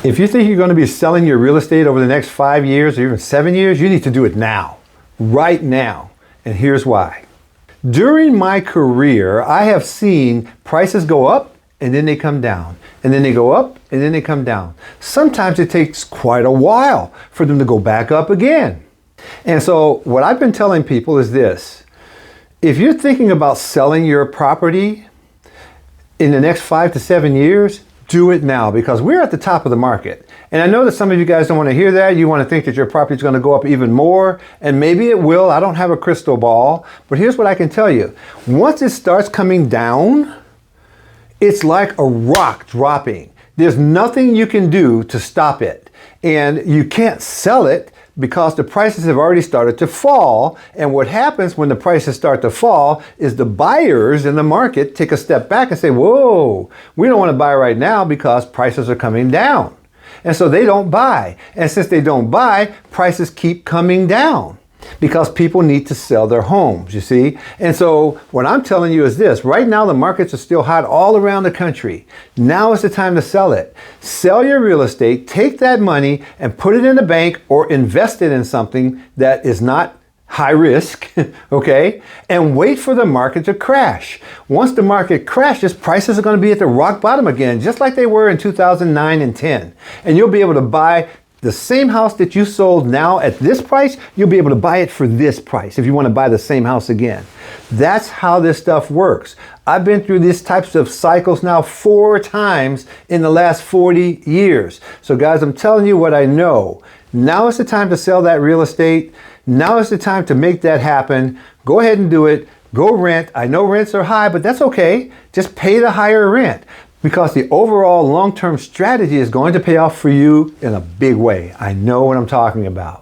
If you think you're going to be selling your real estate over the next 5 years or even 7 years, you need to do it now, right now. And here's why. During my career, I have seen prices go up and then they come down, and then they go up and then they come down. Sometimes it takes quite a while for them to go back up again. And so what I've been telling people is this: if you're thinking about selling your property in the next 5 to 7 years, do it now, because we're at the top of the market. And I know that some of you guys don't want to hear that. You want to think that your property is going to go up even more, and maybe it will. I don't have a crystal ball, but here's what I can tell you. Once it starts coming down, it's like a rock dropping. There's nothing you can do to stop it. And you can't sell it because the prices have already started to fall. And what happens when the prices start to fall is the buyers in the market take a step back and say, whoa, we don't want to buy right now because prices are coming down. And so they don't buy. And since they don't buy, prices keep coming down because people need to sell their homes, you see? And so what I'm telling you is this: right now the markets are still hot all around the country. Now is the time to sell it. Sell your real estate, take that money and put it in the bank or invest it in something that is not high risk, okay? And wait for the market to crash. Once the market crashes, prices are going to be at the rock bottom again, just like they were in 2009 and 10. And you'll be able to buy the same house that you sold now at this price. You'll be able to buy it for this price if you want to buy the same house again. That's how this stuff works. I've been through these types of cycles now 4 times in the last 40 years. So guys, I'm telling you what I know. Now is the time to sell that real estate. Now is the time to make that happen. Go ahead and do it. Go rent. I know rents are high, but that's okay. Just pay the higher rent, because the overall long-term strategy is going to pay off for you in a big way. I know what I'm talking about.